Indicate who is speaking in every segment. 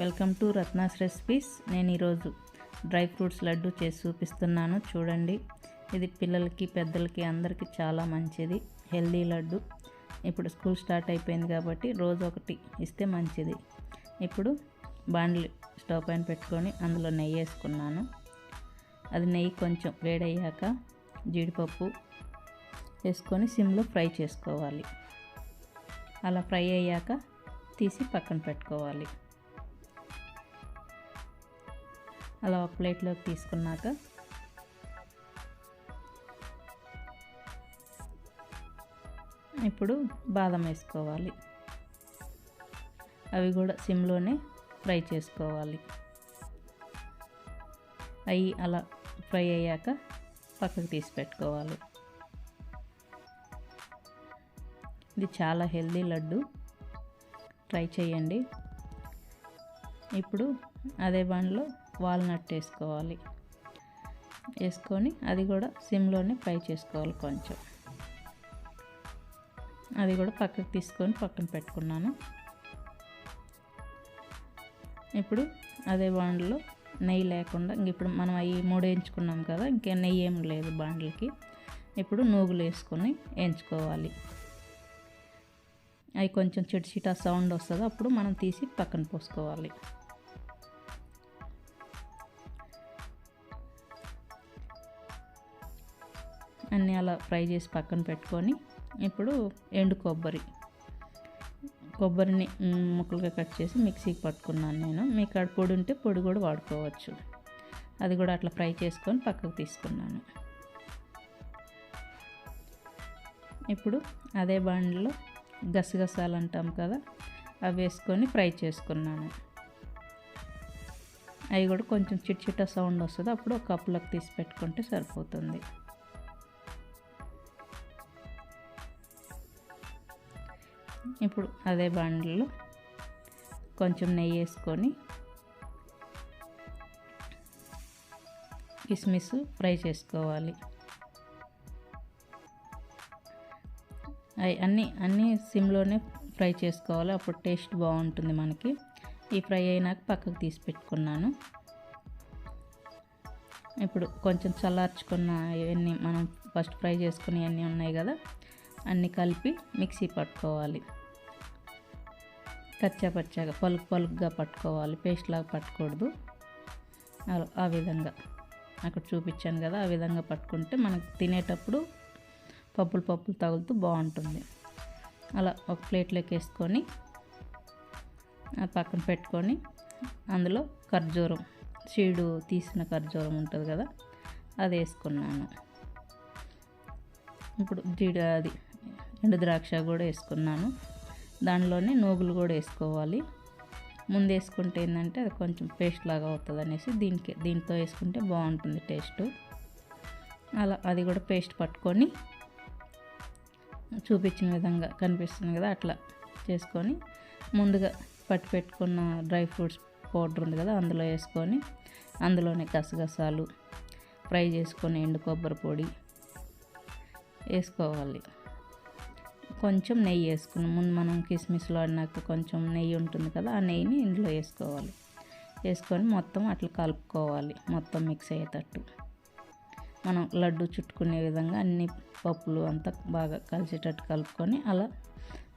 Speaker 1: Welcome to Ratna's recipes. నేను ఈరోజు dry fruits laddu చేసి చూపిస్తున్నాను. చూడండి, ఇది పిల్లలకి పెద్దలకి అందరికీ చాలా మంచిది, హెల్దీ లడ్డు. ఇప్పుడు స్కూల్ స్టార్ట్ అయిపోయింది కాబట్టి రోజు ఒకటి ఇస్తే మంచిది. ఇప్పుడు బాండ్లీ స్టవ్ పైన పెట్టుకొని అందులో నెయ్యి వేసుకున్నాను. అది నెయ్యి కొంచెం వేడయ్యాక జీడిపప్పు వేసుకొని సిమ్లో ఫ్రై చేసుకోవాలి. అలా ఫ్రై అయ్యాక తీసి పక్కన పెట్టుకోవాలి. అలా ఒక ప్లేట్లోకి తీసుకున్నాక ఇప్పుడు బాదం వేసుకోవాలి. అవి కూడా సిమ్లోనే ఫ్రై చేసుకోవాలి. అవి అలా ఫ్రై అయ్యాక పక్కకు తీసి పెట్టుకోవాలి. ఇది చాలా హెల్దీ లడ్డు, ట్రై చేయండి. ఇప్పుడు అదే బాండ్లో వాల్నట్ వేసుకోవాలి. వేసుకొని అది కూడా సిమ్లోనే ఫ్రై చేసుకోవాలి. కొంచెం అది కూడా పక్కకు తీసుకొని పక్కన పెట్టుకున్నాను. ఇప్పుడు అదే బాండ్లో నెయ్యి లేకుండా ఇప్పుడు మనం అవి మూడు వేయించుకున్నాం కదా, ఇంకే నెయ్యి ఏం లేదు బాండ్లకి. ఇప్పుడు నూగులు వేసుకొని వేయించుకోవాలి. అవి కొంచెం చిటచిటా సౌండ్ వస్తుంది, అప్పుడు మనం తీసి పక్కన పోసుకోవాలి. అన్నీ అలా ఫ్రై చేసి పక్కన పెట్టుకొని ఇప్పుడు ఎండు కొబ్బరిని ముక్కలుగా కట్ చేసి మిక్సీకి పట్టుకున్నాను నేను. మీ కాడ పొడి ఉంటే పొడి కూడా వాడుకోవచ్చు. అది కూడా అట్లా ఫ్రై చేసుకొని పక్కకు తీసుకున్నాను. ఇప్పుడు అదే బాండ్లో గసగసాలు అంటాం కదా, అవి వేసుకొని ఫ్రై చేసుకున్నాను. అవి కూడా కొంచెం చిట్చిట సౌండ్ వస్తుంది, అప్పుడు ఒక కప్పులోకి తీసి పెట్టుకుంటే సరిపోతుంది. ఇప్పుడు అదే బాండ్లో కొంచెం నెయ్యి వేసుకొని కిస్మిస్ ఫ్రై చేసుకోవాలి. అన్నీ సిమ్లోనే ఫ్రై చేసుకోవాలి, అప్పుడు టేస్ట్ బాగుంటుంది మనకి. ఈ ఫ్రై అయినాక పక్కకు తీసి పెట్టుకున్నాను. ఇప్పుడు కొంచెం చల్లార్చుకున్న ఇవన్నీ మనం ఫస్ట్ ఫ్రై చేసుకుని అన్నీ ఉన్నాయి కదా, అన్నీ కలిపి మిక్సీ పట్టుకోవాలి. పచ్చాగా పలుకుగా పట్టుకోవాలి, పేస్ట్ లాగా పట్టకూడదు. ఆ విధంగా అక్కడ చూపించాను కదా, ఆ విధంగా పట్టుకుంటే మనకు తినేటప్పుడు పప్పులు తగులుతూ బాగుంటుంది. అలా ఒక ప్లేట్లోకి వేసుకొని పక్కన పెట్టుకొని అందులో ఖర్జూరం, సీడు తీసిన ఖర్జూరం ఉంటుంది కదా, అది వేసుకున్నాను. ఇప్పుడు అది ఎండు ద్రాక్ష కూడా వేసుకున్నాను. దానిలోనే నూగులు కూడా వేసుకోవాలి. ముందు వేసుకుంటే ఏంటంటే అది కొంచెం పేస్ట్ లాగా అవుతుంది అనేసి దీంతో వేసుకుంటే బాగుంటుంది టేస్ట్. అలా అది కూడా పేస్ట్ పట్టుకొని చూపించిన విధంగా కనిపిస్తుంది కదా, అట్లా చేసుకొని ముందుగా పట్టి పెట్టుకున్న డ్రై ఫ్రూట్స్ పౌడర్ ఉంది కదా, అందులో వేసుకొని అందులోనే గసగసాలు ఫ్రై చేసుకొని ఎండు కొబ్బరి పొడి వేసుకోవాలి. కొంచెం నెయ్యి వేసుకున్నాం. ముందు మనం కిస్మిస్లో అన్నాక కొంచెం నెయ్యి ఉంటుంది కదా, ఆ నెయ్యిని ఇందులో వేసుకోవాలి. వేసుకొని మొత్తం అట్లా కలుపుకోవాలి, మొత్తం మిక్స్ అయ్యేటట్టు. మనం లడ్డు చుట్టుకునే విధంగా అన్ని పప్పులు అంతా బాగా కలిసేటట్టు కలుపుకొని అలా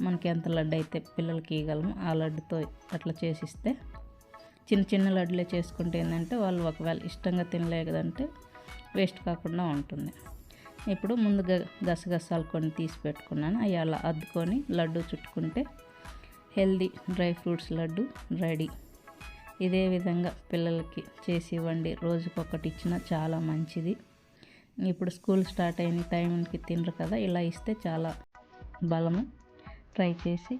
Speaker 1: మనకి ఎంత లడ్డు అయితే పిల్లలకి ఇవ్వగలము ఆ లడ్డుతో అట్లా చేసిస్తే, చిన్న లడ్డులే చేసుకుంటే ఏంటంటే వాళ్ళు ఒకవేళ ఇష్టంగా తినలేదంటే వేస్ట్ కాకుండా ఉంటుంది. ఇప్పుడు ముందుగా గసగసాలు కొన్ని తీసి పెట్టుకున్నాను, అవి అలా అద్దుకొని లడ్డు చుట్టుకుంటే healthy dry fruits laddu ready. ఇదే విధంగా పిల్లలకి చేసి ఇవ్వండి, రోజుకొకటి ఇచ్చినా చాలా మంచిది. ఇప్పుడు స్కూల్ స్టార్ట్ అయిన టైంకి తినరు కదా, ఇలా ఇస్తే చాలా బలము. ట్రై చేసి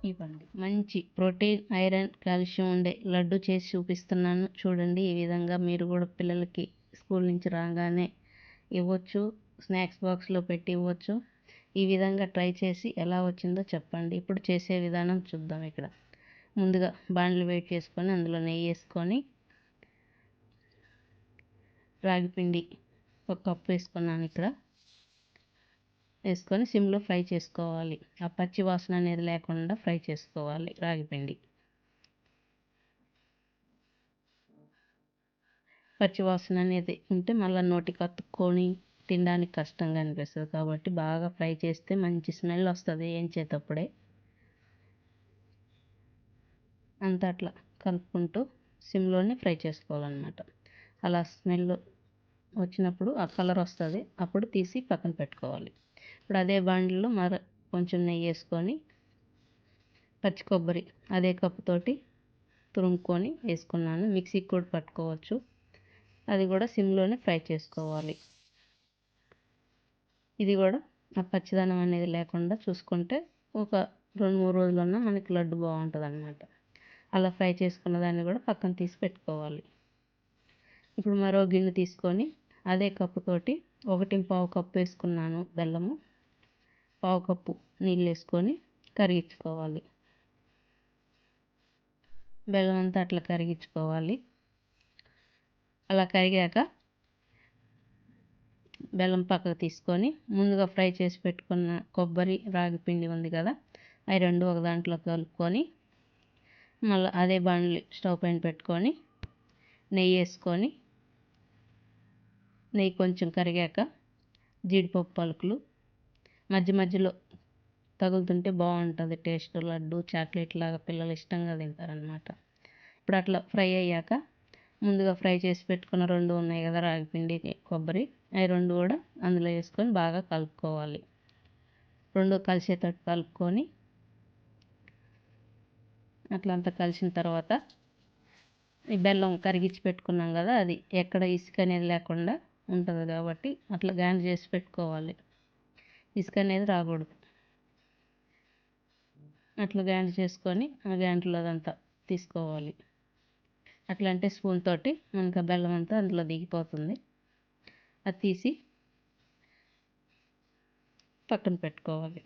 Speaker 1: ఇవ్వండి. మంచి ప్రోటీన్, ఐరన్, కాల్షియం ఉండే లడ్డు చేసి చూపిస్తున్నాను చూడండి. ఈ విధంగా మీరు కూడా పిల్లలకి స్కూల్ నుంచి రాగానే ఇవ్వచ్చు, స్నాక్స్ బాక్స్లో పెట్టి ఇవ్వచ్చు. ఈ విధంగా ట్రై చేసి ఎలా వచ్చిందో చెప్పండి. ఇప్పుడు చేసే విధానం చూద్దాం. ఇక్కడ ముందుగా బాండ్లు వేడి చేసుకొని అందులో నెయ్యి వేసుకొని రాగిపిండి ఒక కప్పు వేసుకున్నాను. ఇక్కడ వేసుకొని సిమ్లో ఫ్రై చేసుకోవాలి. ఆ పచ్చి వాసన అనేది లేకుండా ఫ్రై చేసుకోవాలి రాగిపిండి. పచ్చి వాసన అనేది ఉంటే మళ్ళీ నోటికి అతుక్కొని తినడానికి కష్టంగా అనిపిస్తుంది. కాబట్టి బాగా ఫ్రై చేస్తే మంచి స్మెల్ వస్తుంది వేయించేటప్పుడే. అంతా అట్లా కలుపుకుంటూ సిమ్లోనే ఫ్రై చేసుకోవాలన్నమాట. అలా స్మెల్ వచ్చినప్పుడు ఆ కలర్ వస్తుంది, అప్పుడు తీసి పక్కన పెట్టుకోవాలి. ఇప్పుడు అదే బాండిలో కొంచెం నెయ్యి వేసుకొని పచ్చి కొబ్బరి అదే కప్పుతోటి తురుముకొని వేసుకున్నాను. మిక్సీకి కూడా పట్టుకోవచ్చు. అది కూడా సిమ్లోనే ఫ్రై చేసుకోవాలి. ఇది కూడా ఆ పచ్చిదనం అనేది లేకుండా చూసుకుంటే ఒక 2-3 రోజులన్నా మనకి లడ్డు బాగుంటుంది అన్నమాట. అలా ఫ్రై చేసుకున్న దాన్ని కూడా పక్కన తీసి పెట్టుకోవాలి. ఇప్పుడు మరో గిన్నె తీసుకొని అదే కప్పుతోటి 1.25 కప్పు వేసుకున్నాను బెల్లము. 1/2 కప్పు నీళ్ళు వేసుకొని కరిగించుకోవాలి. బెల్లం అంతా అట్లా కరిగించుకోవాలి. అలా కరిగాక బెల్లం పక్కకు తీసుకొని ముందుగా ఫ్రై చేసి పెట్టుకున్న కొబ్బరి రాగి పిండి ఉంది కదా, అవి రెండు ఒక దాంట్లో కలుపుకొని మళ్ళీ అదే బాండ్లీ స్టవ్ పైన పెట్టుకొని నెయ్యి వేసుకొని, నెయ్యి కొంచెం కరిగాక జీడిపప్పు పలుకులు మధ్య మధ్యలో తగులుతుంటే బాగుంటుంది టేస్ట్. లడ్డు చాక్లెట్ లాగా పిల్లలు ఇష్టంగా తింటారనమాట. ఇప్పుడు అట్లా ఫ్రై అయ్యాక ముందుగా ఫ్రై చేసి పెట్టుకున్న రెండు ఉన్నాయి కదా రాగిపిండి కొబ్బరి, అవి రెండు కూడా అందులో వేసుకొని బాగా కలుపుకోవాలి. రెండు కలిసేటట్టు కలుపుకొని అట్లా అంతా కలిసిన తర్వాత ఈ బెల్లం కరిగించి పెట్టుకున్నాం కదా, అది ఎక్కడ ఇసుక అనేది లేకుండా ఉంటుంది కాబట్టి అట్లా గ్రైండ్ చేసి పెట్టుకోవాలి. ఇసుక అనేది రాకూడదు. అట్లా గ్రైండ్ చేసుకొని ఆ గ్రైండర్లో అదంతా తీసుకోవాలి. అట్లా అంటే స్పూన్ తోటి మనకు ఆ బెల్లం అంతా అందులో దిగిపోతుంది. అది తీసి పక్కన పెట్టుకోవాలి.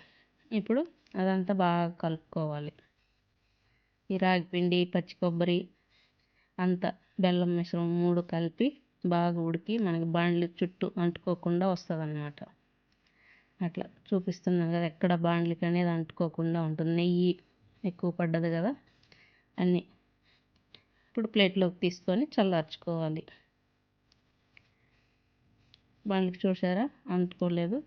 Speaker 1: ఇప్పుడు అదంతా బాగా కలుపుకోవాలి. ఈ రాగిపిండి పచ్చి కొబ్బరి అంతా బెల్లం మిశ్రమం మూడు కలిపి బాగా ఉడికి మనకి బాండ్లీ చుట్టూ అంటుకోకుండా వస్తుంది అన్నమాట. అట్లా చూపిస్తున్నాం కదా, ఎక్కడ బాండ్లీకి అనేది అంటుకోకుండా ఉంటుంది. నెయ్యి ఎక్కువ పడ్డది కదా అన్నీ. ఇప్పుడు ప్లేట్లోకి తీసుకొని చల్లార్చుకోవాలి. బాండ్లీకి చూసారా అంటుకోలేదు.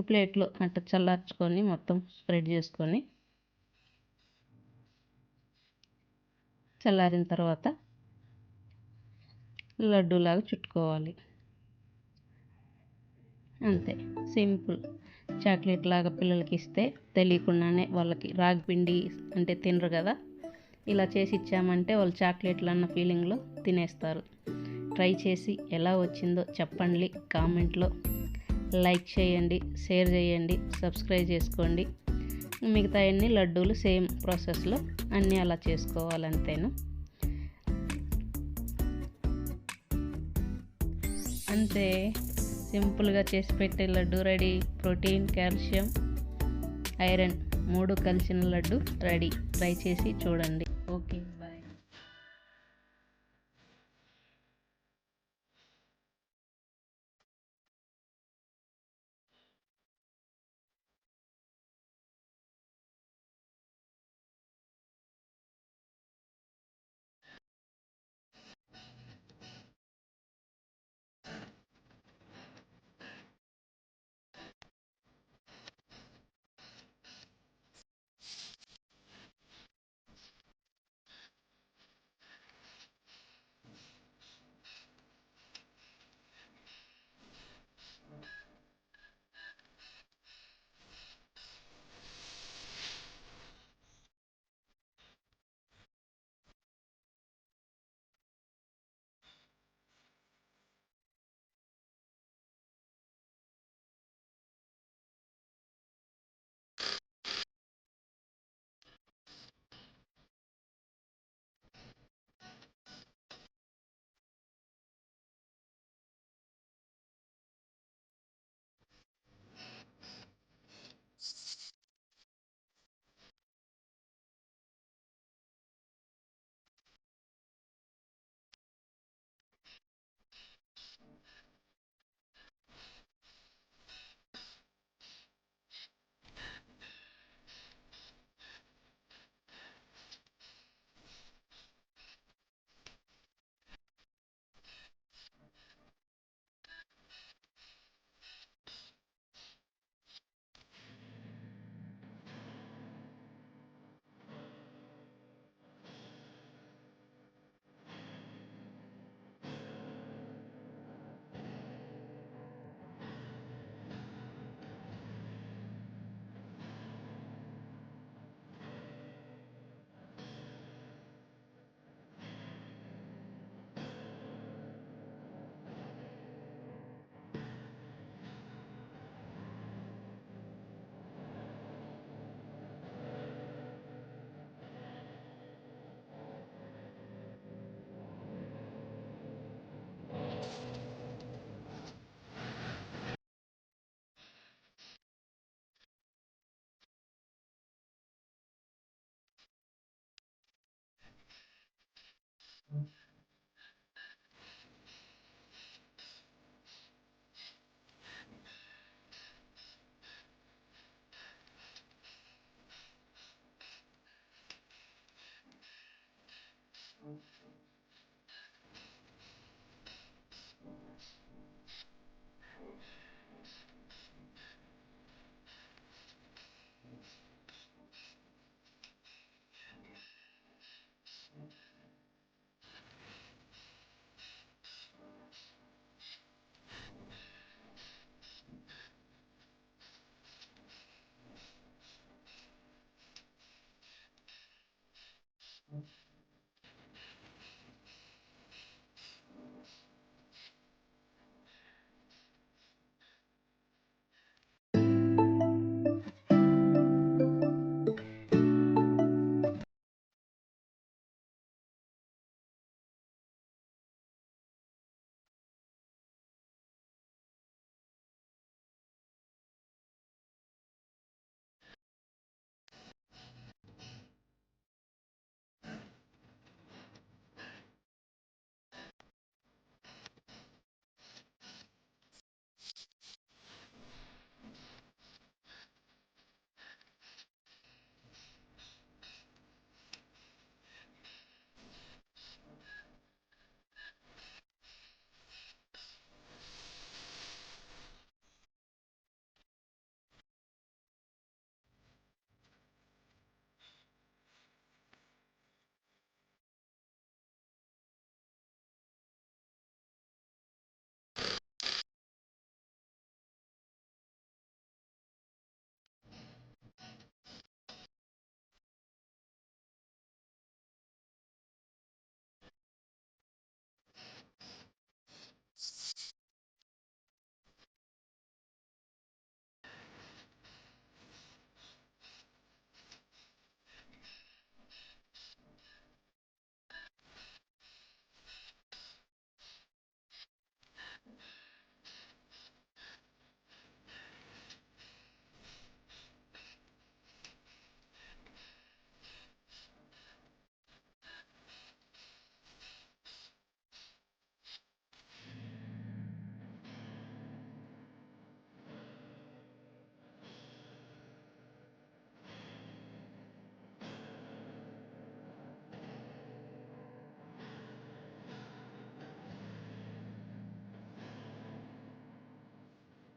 Speaker 1: ప్లేట్లో అట్లా చల్లార్చుకొని మొత్తం స్ప్రెడ్ చేసుకొని చల్లారిన తర్వాత లడ్డూలాగా చుట్టుకోవాలి. అంతే, సింపుల్. చాక్లెట్ లాగా పిల్లలకి ఇస్తే తెలియకుండానే వాళ్ళకి రాగి పిండి అంటే తినరు కదా, ఇలా చేసి ఇచ్చామంటే వాళ్ళు చాక్లెట్లు అన్న ఫీలింగ్లో తినేస్తారు. ట్రై చేసి ఎలా వచ్చిందో చెప్పండి కామెంట్లో. లైక్ చేయండి, షేర్ చేయండి, సబ్స్క్రైబ్ చేసుకోండి. మిగతా అన్ని లడ్డూలు సేమ్ ప్రాసెస్లో అన్నీ అలా చేసుకోవాలి అంతేను. అంతే, సింపుల్గా చేసి పెట్టే laddu ready. Protein, calcium, iron మూడు కలిసిన లడ్డు రెడీ. ట్రై చేసి చూడండి. ఓకే.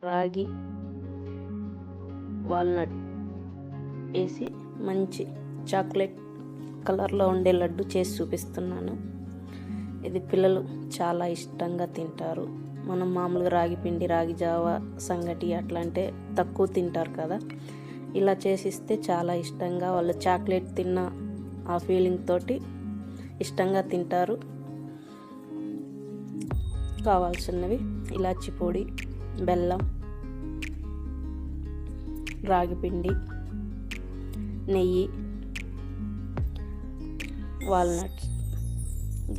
Speaker 2: రాగి వాల్నట్ వేసి మంచి చాక్లెట్ కలర్లో ఉండే లడ్డు చేసి చూపిస్తున్నాను. ఇది పిల్లలు చాలా ఇష్టంగా తింటారు. మనం మామూలుగా రాగి పిండి, రాగి జావా, సంగటి అట్లా అంటే తక్కువ తింటారు కదా. ఇలా చేసిస్తే చాలా ఇష్టంగా వాళ్ళు చాక్లెట్ తిన్న ఆ ఫీలింగ్ తోటి ఇష్టంగా తింటారు. కావాల్సినవి ఇలాచి పొడి, బెల్లం, రాగిపిండి, నెయ్యి, వాల్నట్స్.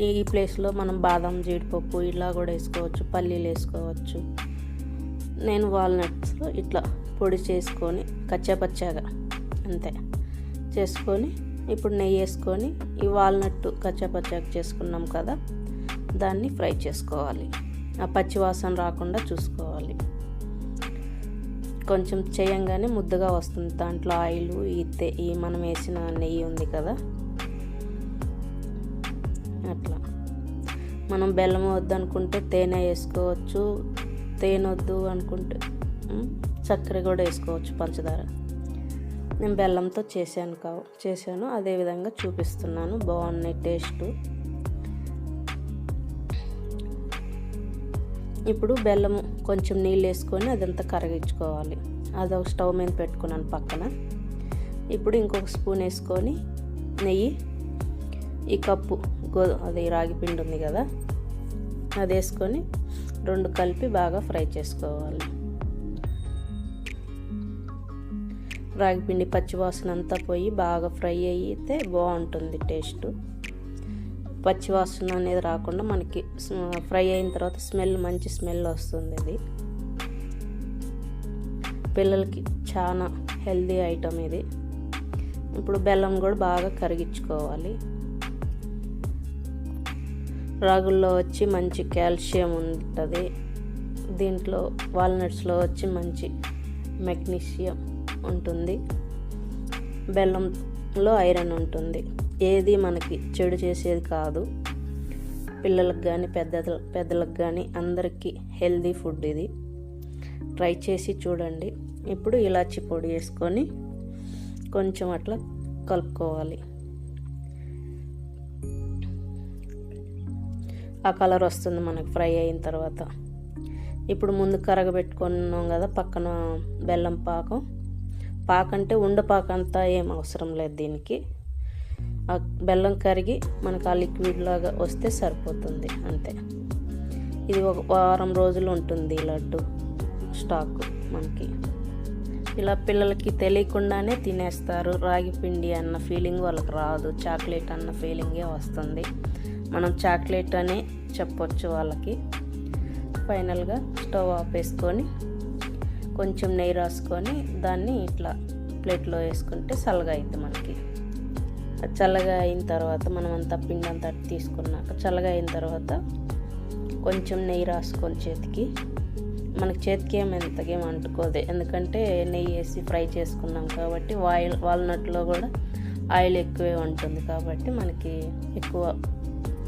Speaker 2: ఈ ప్లేస్లో మనం బాదం, జీడిపప్పు ఇలా కూడా వేసుకోవచ్చు, పల్లీలు వేసుకోవచ్చు. నేను వాల్నట్స్లో ఇట్లా పొడి చేసుకొని కచ్చాపచ్చాగా అంతే చేసుకొని ఇప్పుడు నెయ్యి వేసుకొని ఈ వాల్నట్ కచ్చాపచ్చాగా చేసుకున్నాం కదా, దాన్ని ఫ్రై చేసుకోవాలి. ఆ పచ్చివాసన రాకుండా చూసుకోవాలి. కొంచెం చేయంగానే ముద్దగా వస్తుంది. దాంట్లో ఆయిల్, ఈ మనం వేసిన నెయ్యి ఉంది కదా, అట్లా. మనం బెల్లం వద్దనుకుంటే తేనె వేసుకోవచ్చు, తేనె వద్దు అనుకుంటే చక్కెర కూడా వేసుకోవచ్చు, పంచదార. నేను బెల్లంతో చేశాను అదేవిధంగా చూపిస్తున్నాను. బాగున్నాయి టేస్ట్. ఇప్పుడు బెల్లం కొంచెం నీళ్ళు వేసుకొని అదంతా కరిగించుకోవాలి. అది ఒక స్టవ్ మీద పెట్టుకున్నాను పక్కన. ఇప్పుడు ఇంకొక స్పూన్ వేసుకొని నెయ్యి, ఈ కప్పు అది రాగి పిండి ఉంది కదా, అది వేసుకొని రెండు కలిపి బాగా ఫ్రై చేసుకోవాలి. రాగిపిండి పచ్చివాసన అంతా పోయి బాగా ఫ్రై అయితే బాగుంటుంది టేస్ట్. పచ్చివాసన అనేది రాకుండా మనకి ఫ్రై అయిన తర్వాత మంచి స్మెల్ వస్తుంది. ఇది పిల్లలకి చాలా హెల్దీ ఐటమ్ ఇది. ఇప్పుడు బెల్లం కూడా బాగా కరిగించుకోవాలి. రాగుల్లో వచ్చి మంచి కాల్షియం ఉంటుంది, దీంట్లో వాల్నట్స్లో వచ్చి మంచి మెగ్నీషియం ఉంటుంది, బెల్లంలో ఐరన్ ఉంటుంది. ఏది మనకి చెడు చేసేది కాదు. పిల్లలకు కానీ పెద్దలకు కానీ అందరికీ హెల్దీ ఫుడ్ ఇది. ట్రై చేసి చూడండి. ఇప్పుడు ఇలాచి పొడి వేసుకొని కొంచెం అట్లా కలుపుకోవాలి. ఆ కలర్ వస్తుంది మనకు ఫ్రై అయిన తర్వాత. ఇప్పుడు ముందు కరగబెట్టుకున్నాం కదా పక్కన బెల్లం పాకం. పాకంటే ఉండపాకంతా ఏం అవసరం లేదు దీనికి. ఆ బెల్లం కరిగి మనకు ఆ లిక్విడ్ లాగా వస్తే సరిపోతుంది అంతే. ఇది ఒక వారం రోజులు ఉంటుంది ఈ లడ్డు స్టాక్ మనకి. ఇలా పిల్లలకి తెలియకుండానే తినేస్తారు. రాగి పిండి అన్న ఫీలింగ్ వాళ్ళకి రాదు, చాక్లెట్ అన్న ఫీలింగే వస్తుంది. మనం చాక్లెట్ అనే చెప్పొచ్చు వాళ్ళకి. ఫైనల్గా స్టవ్ ఆపేసుకొని కొంచెం నెయ్యి రాసుకొని దాన్ని ఇట్లా ప్లేట్లో వేసుకుంటే చల్లగా అవుతుంది మనకి. చల్లగా అయిన తర్వాత మనం అంతా పిండి అంతా తీసుకున్నాక చల్లగా అయిన తర్వాత కొంచెం నెయ్యి రాసుకొని చేతికి, మనకి చేతికి ఎంతకేం అంటుకోదు, ఎందుకంటే నెయ్యి వేసి ఫ్రై చేసుకున్నాం కాబట్టి. వాల్నట్లో కూడా ఆయిల్ ఎక్కువే ఉంటుంది కాబట్టి మనకి ఎక్కువ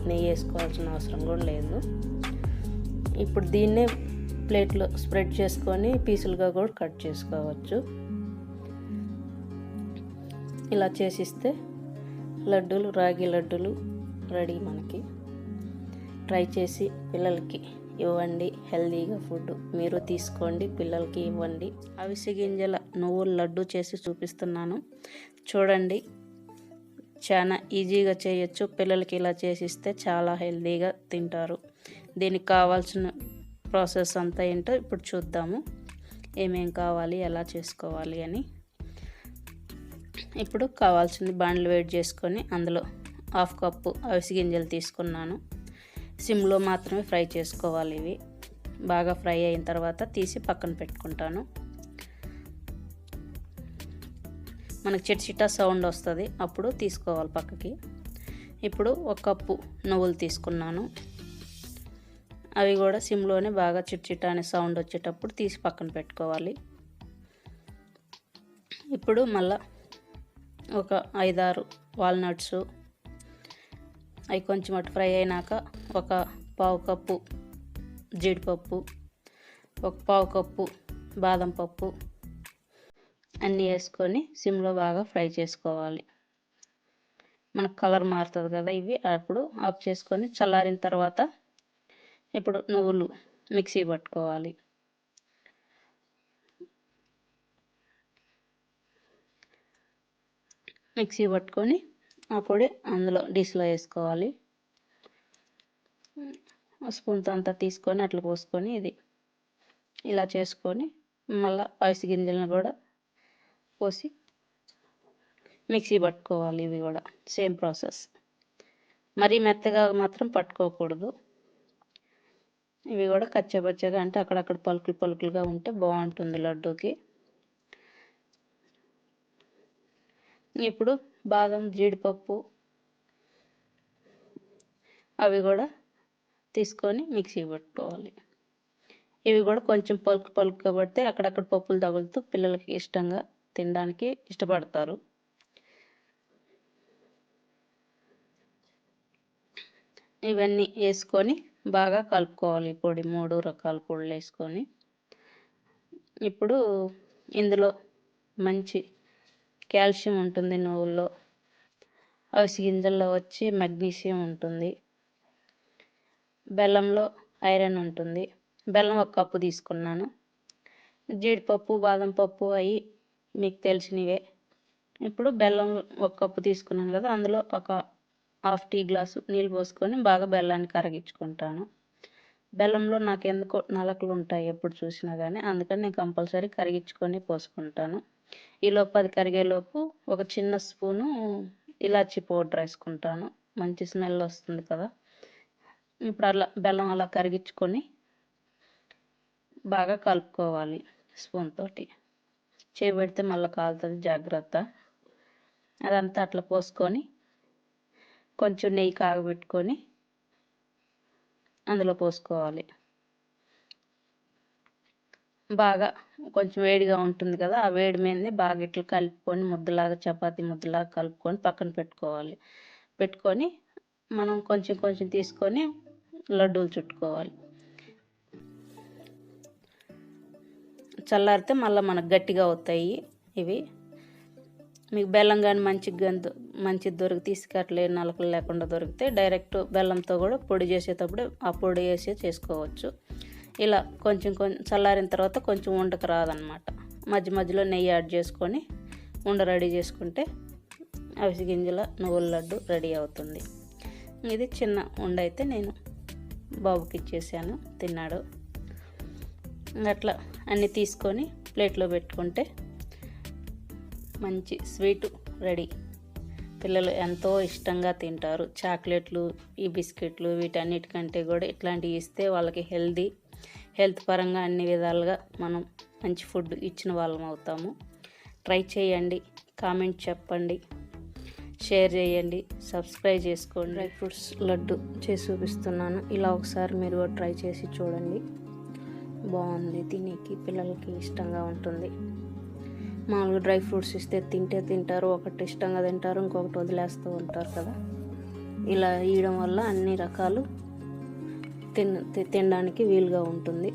Speaker 2: నెయ్యి వేసుకోవాల్సిన అవసరం కూడా లేదు. ఇప్పుడు దీన్నే ప్లేట్లో స్ప్రెడ్ చేసుకొని పీసులుగా కూడా కట్ చేసుకోవచ్చు. ఇలా చేసిస్తే లడ్డూలు, రాగి లడ్డూలు రెడీ మనకి. ట్రై చేసి పిల్లలకి ఇవ్వండి. హెల్తీగా ఫుడ్ మీరు తీసుకోండి, పిల్లలకి ఇవ్వండి. అవిసె గింజల నువ్వుల లడ్డు చేసి చూపిస్తున్నాను చూడండి. చాలా ఈజీగా చేయొచ్చు. పిల్లలకి ఇలా చేసిస్తే చాలా హెల్తీగా తింటారు. దీనికి కావాల్సిన ప్రాసెస్ అంతా ఏంటో ఇప్పుడు చూద్దాము. ఏమేం కావాలి, ఎలా చేసుకోవాలి అని. ఇప్పుడు కావాల్సింది బాండ్లు వేడి చేసుకొని అందులో 1/2 కప్పు అవిసె గింజలు తీసుకున్నాను. సిమ్లో మాత్రమే ఫ్రై చేసుకోవాలి. ఇవి బాగా ఫ్రై అయిన తర్వాత తీసి పక్కన పెట్టుకుంటాను. మనకు చిటచిటా సౌండ్ వస్తుంది, అప్పుడు తీసుకోవాలి పక్కకి. ఇప్పుడు 1 కప్పు నువ్వులు తీసుకున్నాను. అవి కూడా సిమ్లోనే బాగా చిటచిటా అనే సౌండ్ వచ్చేటప్పుడు తీసి పక్కన పెట్టుకోవాలి. ఇప్పుడు మళ్ళీ ఒక 5-6 వాల్నట్స్, అవి కొంచెం అటు ఫ్రై అయినాక 1/4 కప్పు జీడిపప్పు, 1/4 కప్పు బాదం పప్పు అన్నీ వేసుకొని సిమ్లో బాగా ఫ్రై చేసుకోవాలి. మనకు కలర్ మారుతుంది కదా ఇవి. అప్పుడు ఆఫ్ చేసుకొని చల్లారిన తర్వాత ఇప్పుడు నువ్వులు మిక్సీ పట్టుకోవాలి. మిక్సీ పట్టుకొని ఆ పొడి అందులో డిష్లో వేసుకోవాలి. స్పూన్తో అంతా తీసుకొని అట్లా పోసుకొని ఇది ఇలా చేసుకొని మళ్ళీ అవిసె గింజలను కూడా పోసి మిక్సీ పట్టుకోవాలి. ఇవి కూడా సేమ్ ప్రాసెస్. మరీ మెత్తగా మాత్రం పట్టుకోకూడదు. ఇవి కూడా కచ్చపచ్చగా, అంటే అక్కడక్కడ పలుకులు పలుకులుగా ఉంటే బాగుంటుంది లడ్డూకి. ఇప్పుడు బాదం, జీడిపప్పు అవి కూడా తీసుకొని మిక్సీ పట్టుకోవాలి. ఇవి కూడా కొంచెం పలుకుగా పడితే అక్కడక్కడ పప్పులు తగులుతూ పిల్లలకి ఇష్టంగా తినడానికి ఇష్టపడతారు. ఇవన్నీ వేసుకొని బాగా కలుపుకోవాలి. పొడి 3 రకాల పొడులు వేసుకొని. ఇప్పుడు ఇందులో మంచి కాల్షియం ఉంటుంది నువ్వుల్లో, అవిసె గింజల్లో వచ్చి మెగ్నీషియం ఉంటుంది, బెల్లంలో ఐరన్ ఉంటుంది. బెల్లం 1 కప్పు తీసుకున్నాను. జీడిపప్పు, బాదం పప్పు అవి మీకు తెలిసినవే. ఇప్పుడు బెల్లం 1 కప్పు తీసుకున్నాను కదా, అందులో ఒక 1/2 టీ గ్లాసు నీళ్ళు పోసుకొని బాగా బెల్లాన్ని కరిగించుకుంటాను. బెల్లంలో నాకు ఎందుకో నలకలు ఉంటాయి ఎప్పుడు చూసినా కానీ, అందుకని నేను కంపల్సరీ కరిగించుకొని పోసుకుంటాను. ఈలోపు అది కరిగేలోపు ఒక చిన్న స్పూను ఇలాచి పౌడర్ వేసుకుంటాను. మంచి స్మెల్ వస్తుంది కదా. ఇప్పుడు అలా బెల్లం అలా కరిగించుకొని బాగా కలుపుకోవాలి స్పూన్ తోటి. చేయి పెడితే మళ్ళీ కాలుతుంది, జాగ్రత్త. అదంతా అట్లా పోసుకొని కొంచెం నెయ్యి కాగబెట్టుకొని అందులో పోసుకోవాలి. బాగా కొంచెం వేడిగా ఉంటుంది కదా, ఆ వేడి మీదనే బాగా ఇట్లా కలుపుకొని ముద్దలాగా, చపాతీ ముద్దలాగా కలుపుకొని పక్కన పెట్టుకోవాలి. పెట్టుకొని మనం కొంచెం కొంచెం తీసుకొని లడ్డూలు చుట్టుకోవాలి. చల్లారితే మళ్ళీ మనకు గట్టిగా అవుతాయి ఇవి. మీకు బెల్లం కానీ మంచిది దొరికితే, ఇసుకట్లే నలకలు లేకుండా దొరికితే డైరెక్ట్ బెల్లంతో కూడా పొడి చేసేటప్పుడు ఆ పొడి వేసి చేసుకోవచ్చు. ఇలా కొంచెం చల్లారిన తర్వాత కొంచెం ఉండక రాదనమాట. మధ్య మధ్యలో నెయ్యి యాడ్ చేసుకొని ఉండ రెడీ చేసుకుంటే అవిసె గింజల నువ్వుల లడ్డు రెడీ అవుతుంది. ఇది చిన్న ఉండ అయితే నేను బాబుకి ఇచ్చేసాను, తిన్నాడు. అట్లా అన్నీ తీసుకొని ప్లేట్లో పెట్టుకుంటే మంచి స్వీటు రెడీ. పిల్లలు ఎంతో ఇష్టంగా తింటారు. చాక్లెట్లు, ఈ బిస్కెట్లు వీటన్నిటికంటే కూడా ఇట్లాంటివి ఇస్తే వాళ్ళకి హెల్త్ పరంగా అన్ని విధాలుగా మనం మంచి ఫుడ్ ఇచ్చిన వాళ్ళం అవుతాము. ట్రై చేయండి, కామెంట్ చెప్పండి, షేర్ చేయండి, సబ్స్క్రైబ్ చేసుకోండి. డ్రై ఫ్రూట్స్ లడ్డు చేసి చూపిస్తున్నాను. ఇలా ఒకసారి మీరు కూడా ట్రై చేసి చూడండి. బాగుంది, తినేకి పిల్లలకి ఇష్టంగా ఉంటుంది. మామూలుగా డ్రై ఫ్రూట్స్ ఇస్తే తింటారు, ఒకటి ఇష్టంగా తింటారు, ఇంకొకటి వదిలేస్తూ ఉంటారు కదా. ఇలా ఇవ్వడం వల్ల అన్ని రకాలు తినడానికి వీలుగా ఉంటుంది.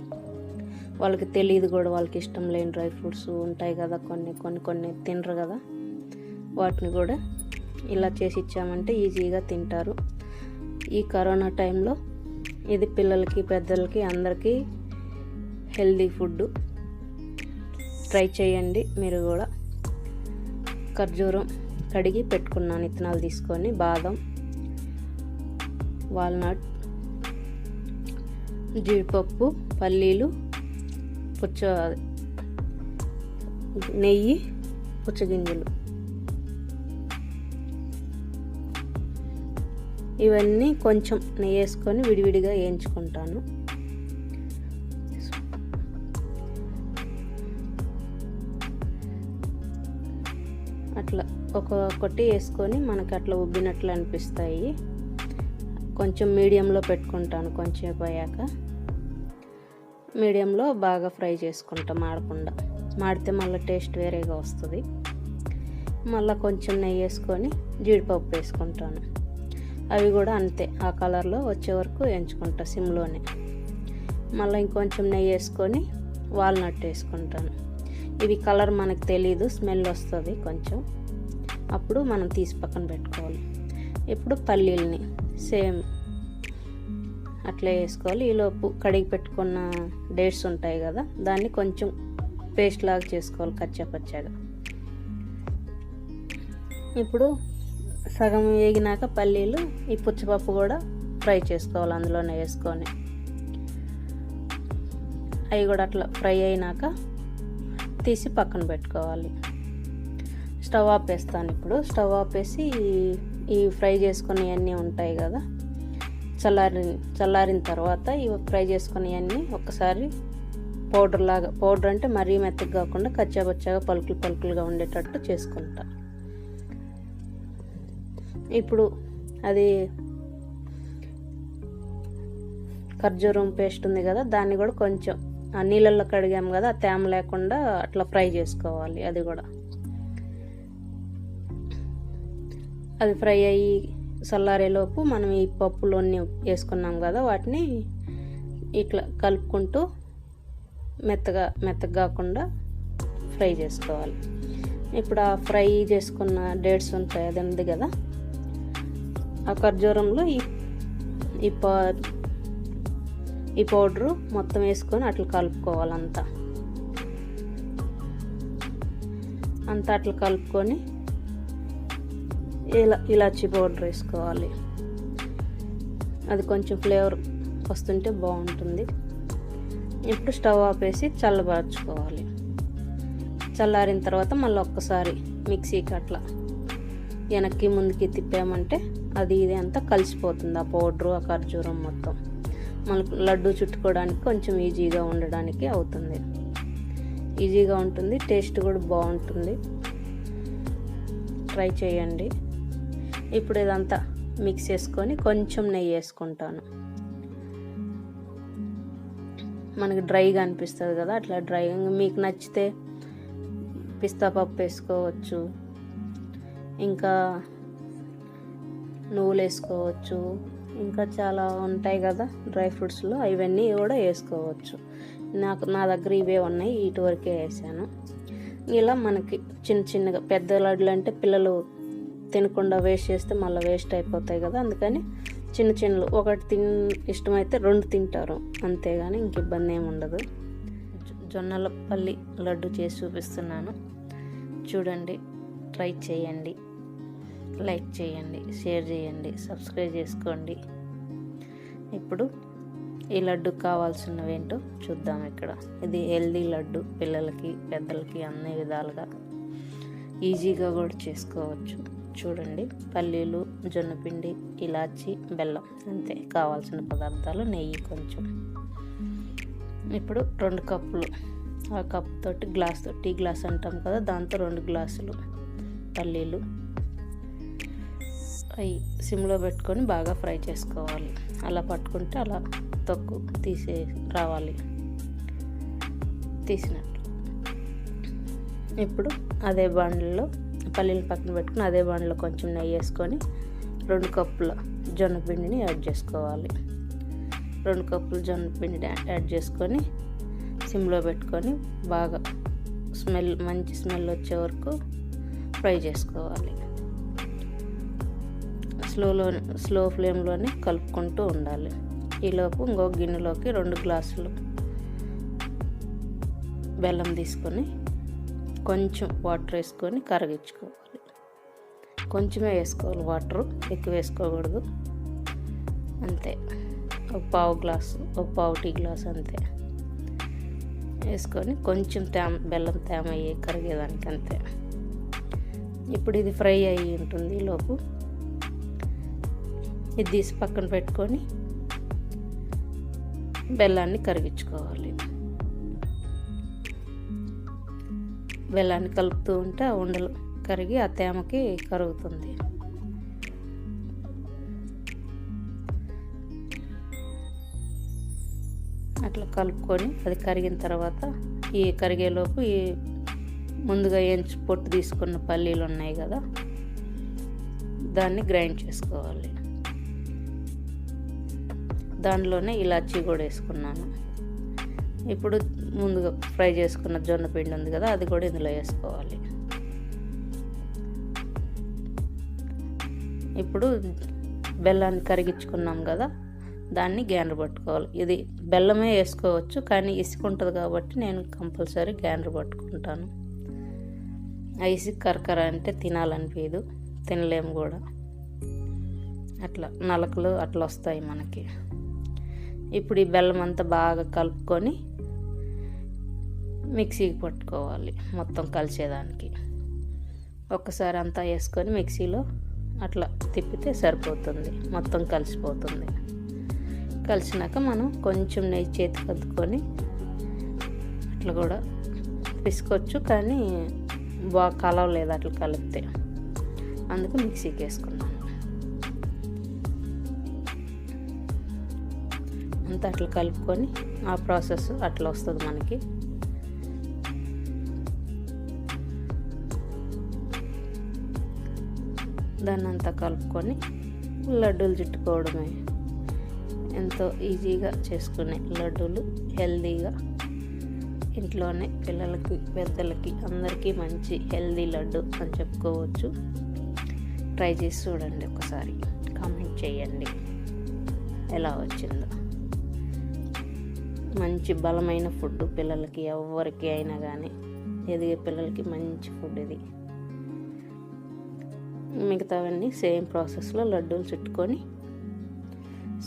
Speaker 2: వాళ్ళకి తెలియదు కూడా, వాళ్ళకి ఇష్టం లేని డ్రై ఫ్రూట్స్ ఉంటాయి కదా, కొన్ని తినరు కదా. వాటిని కూడా ఇలా చేసి ఇచ్చామంటే ఈజీగా తింటారు. ఈ కరోనా టైంలో ఇది పిల్లలకి, పెద్దలకి, అందరికీ హెల్దీ ఫుడ్. ట్రై చేయండి మీరు కూడా. ఖర్జూరం కడిగి పెట్టుకున్నాను, ఇత్తనాలు తీసుకొని, బాదం, వాల్నట్, జీడిపప్పు, పల్లీలు, నెయ్యి, పుచ్చగింజలు, ఇవన్నీ కొంచెం నెయ్యి వేసుకొని విడివిడిగా వేయించుకుంటాను. అట్లా ఒక్కొక్కటి వేసుకొని మనకి అట్లా ఉబ్బినట్లు అనిపిస్తాయి. కొంచెం మీడియంలో పెట్టుకుంటాను. కొంచెం పోయాక మీడియంలో బాగా ఫ్రై చేసుకుంటాం, మాడితే మళ్ళీ టేస్ట్ వేరేగా వస్తుంది. మళ్ళీ కొంచెం నెయ్యి వేసుకొని జీడిపప్పు వేసుకుంటాను. అవి కూడా అంతే, ఆ కలర్లో వచ్చే వరకు వేయించుకుంటా సిమ్లోనే. మళ్ళీ ఇంకొంచెం నెయ్యి వేసుకొని వాల్నట్ వేసుకుంటాను. ఇవి కలర్ మనకు తెలీదు, స్మెల్ వస్తుంది కొంచెం, అప్పుడు మనం తీసి పక్కన పెట్టుకోవాలి. ఇప్పుడు పల్లీలని సేమ్ అట్లే వేసుకోవాలి. ఈలోపు కడిగి పెట్టుకున్న డేట్స్ ఉంటాయి కదా, దాన్ని కొంచెం పేస్ట్ లాగా చేసుకోవాలి కచ్చాపచ్చాగా. ఇప్పుడు సగం వేగినాక పల్లీలు, ఈ పుచ్చపప్పు కూడా ఫ్రై చేసుకోవాలి అందులోనే వేసుకొని. అవి కూడా అట్లా ఫ్రై అయినాక తీసి పక్కన పెట్టుకోవాలి. స్టవ్ ఆపేస్తాను. ఇప్పుడు స్టవ్ ఆపేసి ఈ ఫ్రై చేసుకునేవన్నీ ఉంటాయి కదా, చల్లారిన తర్వాత ఇవి ఫ్రై చేసుకునేవన్నీ ఒక్కసారి పౌడర్ అంటే మరీ మెత్తగా కాకుండా కచ్చాపచ్చాగా పలుకులుగా ఉండేటట్టు చేసుకుంటా. ఇప్పుడు అది ఖర్జూరం పేస్ట్ ఉంది కదా, దాన్ని కూడా కొంచెం ఆ నీళ్ళల్లో కడిగాము కదా, ఆ తేమ లేకుండా అట్లా ఫ్రై చేసుకోవాలి. అది ఫ్రై అయ్యి చల్లారేలోపు మనం ఈ పప్పులోని వేసుకున్నాం కదా, వాటిని ఇట్లా కలుపుకుంటూ మెత్తగా కాకుండా ఫ్రై చేసుకోవాలి. ఇప్పుడు ఆ ఫ్రై చేసుకున్న డేట్స్ ఉంటాయి, అది ఉంది కదా, ఆ ఖర్జూరంలో ఈ పౌడరు మొత్తం వేసుకొని అట్లా కలుపుకోవాలి. అంతా అట్లా కలుపుకొని ఇలాచీ పౌడర్ వేసుకోవాలి. అది కొంచెం ఫ్లేవర్ వస్తుంటే బాగుంటుంది. ఇప్పుడు స్టవ్ ఆపేసి చల్లబరుచుకోవాలి. చల్లారిన తర్వాత మళ్ళీ ఒక్కసారి మిక్సీకి అట్లా వెనక్కి ముందుకి తిప్పామంటే అది ఇది అంతా కలిసిపోతుంది, ఆ పౌడరు, ఆ ఖర్జూరం మొత్తం. మనకు లడ్డు చుట్టుకోవడానికి కొంచెం ఈజీగా ఉండడానికి అవుతుంది. ఈజీగా ఉంటుంది, టేస్ట్ కూడా బాగుంటుంది. ట్రై చేయండి. ఇప్పుడు ఇదంతా మిక్స్ చేసుకొని కొంచెం నెయ్యి వేసుకుంటాను. మనకి డ్రైగా అనిపిస్తుంది కదా, అట్లా డ్రైగా మీకు నచ్చితే పిస్తా పప్పు వేసుకోవచ్చు, ఇంకా నువ్వులు వేసుకోవచ్చు, ఇంకా చాలా ఉంటాయి కదా డ్రై ఫ్రూట్స్లో, అవన్నీ కూడా వేసుకోవచ్చు. నా దగ్గర ఇవే ఉన్నాయి, వీటి వరకే వేసాను. ఇలా మనకి చిన్న చిన్నగా, పెద్ద లడ్డులు అంటే పిల్లలు తినకుండా వేస్ట్ చేస్తే మళ్ళీ వేస్ట్ అయిపోతాయి కదా, అందుకని చిన్న చిన్నలు ఒకటి ఇష్టమైతే 2 తింటారు, అంతేగాని ఇంక ఇబ్బంది ఏమి ఉండదు. జొన్నల పల్లి లడ్డు చేసి చూపిస్తున్నాను, చూడండి, ట్రై చేయండి, లైక్ చేయండి, షేర్ చేయండి, సబ్స్క్రైబ్ చేసుకోండి. ఇప్పుడు ఈ లడ్డు కావాల్సినవి ఏంటో చూద్దాం. ఇక్కడ ఇది హెల్దీ లడ్డు, పిల్లలకి పెద్దలకి అన్ని విధాలుగా ఈజీగా కూడా చేసుకోవచ్చు. చూడండి, పల్లీలు, జొన్నపిండి, ఇలాచి, బెల్లం, అంతే కావాల్సిన పదార్థాలు, నెయ్యి కొంచెం. ఇప్పుడు 2 కప్పులు, ఆ కప్ తోటి గ్లాస్తో, టీ గ్లాస్ అంటాం కదా, దాంతో 2 గ్లాసులు పల్లీలు అవి సిమ్లో పెట్టుకొని బాగా ఫ్రై చేసుకోవాలి. అలా పట్టుకుంటే అలా తొక్కు రావాలి, తీసినట్లు. ఇప్పుడు అదే బాండ్లో పల్లీలు పక్కన పెట్టుకుని అదే బాండ్లో కొంచెం నెయ్యి వేసుకొని 2 కప్పుల జొన్నపిండిని యాడ్ చేసుకోవాలి. 2 కప్పులు జొన్నపిండిని యాడ్ చేసుకొని సిమ్లో పెట్టుకొని బాగా మంచి స్మెల్ వచ్చే వరకు ఫ్రై చేసుకోవాలి. స్లో ఫ్లేమ్లోనే కలుపుకుంటూ ఉండాలి. ఈలోపు ఇంకొక గిన్నెలోకి 2 గ్లాసులు బెల్లం తీసుకొని కొంచెం వాటర్ వేసుకొని కరిగించుకోవాలి. కొంచెమే వేసుకోవాలి వాటరు, ఎక్కువ వేసుకోకూడదు. అంతే, ఒక పావు టీ గ్లాసు అంతే వేసుకొని కొంచెం బెల్లం తేమ అయ్యి కరిగేదానికి అంతే. ఇప్పుడు ఇది ఫ్రై అయ్యి ఉంటుంది. ఈలోపు ఇది తీసి పక్కన పెట్టుకొని బెల్లాన్ని కరిగించుకోవాలి. బెల్లాన్ని కలుపుతూ ఉంటే ఆ ఉండలు కరిగి ఆ తేమకి కరుగుతుంది. అట్లా కలుపుకొని అది కరిగిన తర్వాత ఈ కరిగేలోపు ఈ ముందుగా పొట్టు తీసుకున్న పల్లీలు ఉన్నాయి కదా, దాన్ని గ్రైండ్ చేసుకోవాలి. దానిలోనే ఇలాచీ కూడా వేసుకున్నాను. ఇప్పుడు ముందుగా ఫ్రై చేసుకున్న జొన్న పిండి ఉంది కదా, అది కూడా ఇందులో వేసుకోవాలి. ఇప్పుడు బెల్లాన్ని కరిగించుకున్నాం కదా, దాన్ని గ్రైండర్ పట్టుకోవాలి. ఇది బెల్లమే వేసుకోవచ్చు, కానీ ఇసుకుంటుంది కాబట్టి నేను కంపల్సరీ గ్రైండర్ పట్టుకుంటాను. ఇసుక కరకర అంటే తినాలనిపించదు, తినలేము కూడా, అట్లా నలకలు అట్లా వస్తాయి మనకి. ఇప్పుడు ఈ బెల్లం అంతా బాగా కలుపుకొని మిక్సీకి పట్టుకోవాలి, మొత్తం కలిసేదానికి. ఒక్కసారి అంతా వేసుకొని మిక్సీలో అట్లా తిప్పితే సరిపోతుంది, మొత్తం కలిసిపోతుంది. కలిసినాక మనం కొంచెం నెయ్యి చేతికి అద్దుకొని అట్లా కూడా పిసుకోవచ్చు, కానీ బాగా కలవలేదు అట్లా కలిపితే, అందుకు మిక్సీకి వేసుకున్నాను. అంతా అట్లా కలుపుకొని ఆ ప్రాసెస్ అట్లా వస్తుంది మనకి. దాన్ని అంతా కలుపుకొని లడ్డూలు చుట్టుకోవడమే. ఎంతో ఈజీగా చేసుకునే లడ్డూలు, హెల్దీగా ఇంట్లోనే పిల్లలకి పెద్దలకి అందరికీ మంచి హెల్దీ లడ్డు అని చెప్పుకోవచ్చు. ట్రై చేసి చూడండి, ఒకసారి కామెంట్ చేయండి ఎలా వచ్చిందో. మంచి బలమైన ఫుడ్ పిల్లలకి, ఎవరికి అయినా కానీ ఎదిగే పిల్లలకి మంచి ఫుడ్ ఇది. మిగతావన్నీ సేమ్ ప్రాసెస్లో లడ్డూలు చుట్టుకొని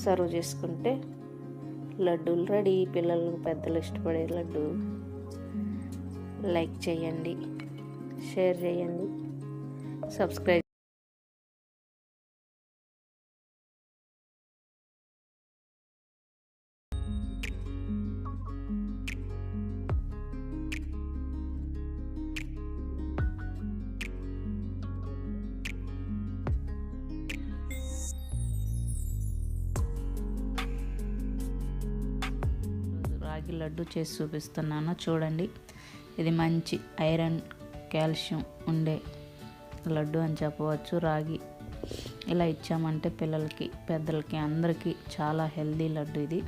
Speaker 2: సర్వ్ చేసుకుంటే లడ్డూలు రెడీ. పిల్లలు పెద్దలు ఇష్టపడే లడ్డు. లైక్ చేయండి, షేర్ చేయండి, సబ్స్క్రైబ్.
Speaker 1: రాగి లడ్డు చేసి చూపిస్తున్నాను చూడండి. ఇది మంచి ఐరన్ కాల్షియం ఉండే లడ్డు అని చెప్పవచ్చు. రాగి ఇలా ఇచ్చామంటే పిల్లలకి పెద్దలకి అందరికీ చాలా హెల్దీ లడ్డు. ఇది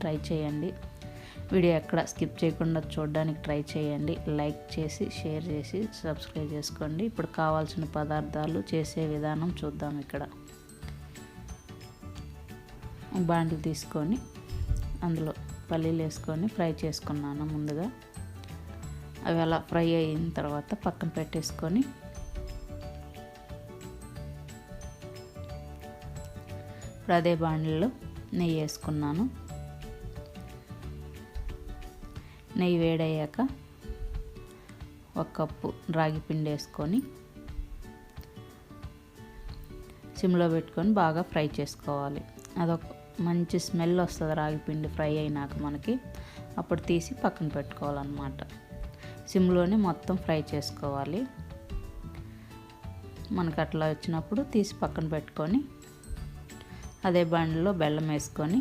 Speaker 1: ట్రై చేయండి. వీడియో ఎక్కడ స్కిప్ చేయకుండా చూడడానికి ట్రై చేయండి. లైక్ చేసి షేర్ చేసి సబ్స్క్రైబ్ చేసుకోండి. ఇప్పుడు కావాల్సిన పదార్థాలు చేసే విధానం చూద్దాం. ఇక్కడ బాండిల్ తీసుకొని అందులో పల్లీలు వేసుకొని ఫ్రై చేసుకున్నాను ముందుగా. అవి అలా ఫ్రై అయిన తర్వాత పక్కన పెట్టేసుకొని ఇప్పుడు అదే బాండిల్లో నెయ్యి వేసుకున్నాను. నెయ్యి వేడయ్యాక 1 కప్పు రాగి పిండి వేసుకొని సిమ్లో పెట్టుకొని బాగా ఫ్రై చేసుకోవాలి. అదొక మంచి స్మెల్ వస్తుంది రాగి పిండి ఫ్రై అయినాక మనకి. అప్పుడు తీసి పక్కన పెట్టుకోవాలన్నమాట. సిమ్లోనే మొత్తం ఫ్రై చేసుకోవాలి. మనకు అట్లా వచ్చినప్పుడు తీసి పక్కన పెట్టుకొని అదే బండిలో బెల్లం వేసుకొని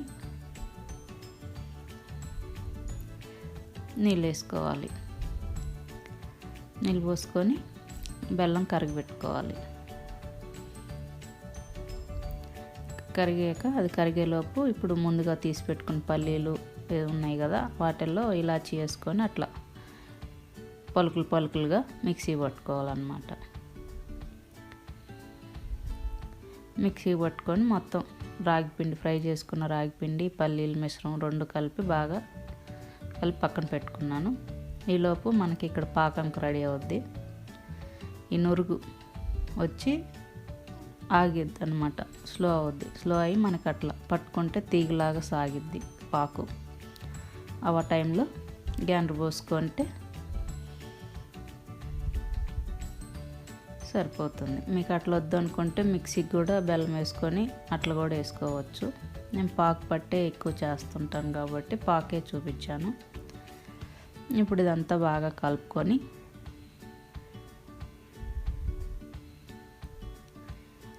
Speaker 1: నీళ్ళు వేసుకోవాలి. నీళ్ళు పోసుకొని బెల్లం కరిగిపెట్టుకోవాలి. కరిగాక అది కరిగేలోపు ఇప్పుడు ముందుగా తీసి పెట్టుకున్న పల్లీలు ఉన్నాయి కదా, వాటిల్లో ఇలాచీ వేసుకొని అట్లా పలుకులుగా మిక్సీ పట్టుకోవాలన్నమాట. మిక్సీ పట్టుకొని మొత్తం రాగిపిండి ఫ్రై చేసుకున్న రాగిపిండి పల్లీల మిశ్రమం 2 కలిపి బాగా పక్కన పెట్టుకున్నాను. ఈలోపు మనకి ఇక్కడ పాకంకు రెడీ అవుద్ది. ఈ నురుగు వచ్చి ఆగిద్ది అనమాట. స్లో అవుద్ది. స్లో అయ్యి మనకి అట్లా పట్టుకుంటే తీగలాగా సాగిద్ది పాకు. ఆ టైంలో గ్యాన్రు పోసుకుంటే సరిపోతుంది. మీకు అట్లా వద్దు అనుకుంటే మిక్సీకి కూడా బెల్లం వేసుకొని అట్లా కూడా వేసుకోవచ్చు. నేను పాకు పట్టే ఎక్కువ చేస్తుంటాను కాబట్టి పాకే చూపించాను. ఇప్పుడు ఇదంతా బాగా కలుపుకొని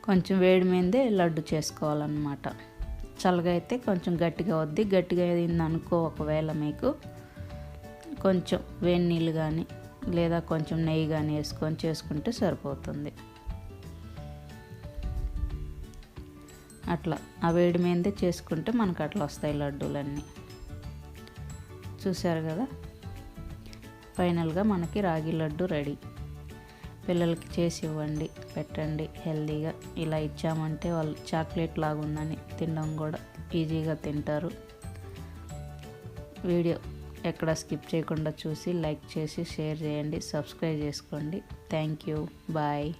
Speaker 1: కొంచెం వేడి మీదే లడ్డు చేసుకోవాలన్నమాట. చల్లగా అయితే కొంచెం గట్టిగా అవుద్ది. గట్టిగా అయింది అనుకో, ఒకవేళ మీకు కొంచెం వేడి నీళ్ళు కానీ లేదా కొంచెం నెయ్యి కానీ వేసుకొని చేసుకుంటే సరిపోతుంది. అట్లా ఆ వేడి మీదే చేసుకుంటే మనకు అట్లా వస్తాయి లడ్డూలన్నీ. చూసారు కదా, ఫైనల్గా మనకి రాగి లడ్డు రెడీ. పిల్లలకి చేసి ఇవ్వండి, పెట్టండి హెల్తీగా. ఇలా ఇచ్చామంటే వాళ్ళు చాక్లెట్ లాగా ఉందని తినడం కూడా ఈజీగా తింటారు. వీడియో ఎక్కడ స్కిప్ చేయకుండా చూసి లైక్ చేసి షేర్ చేయండి, సబ్స్క్రైబ్ చేసుకోండి. Thank you. బాయ్.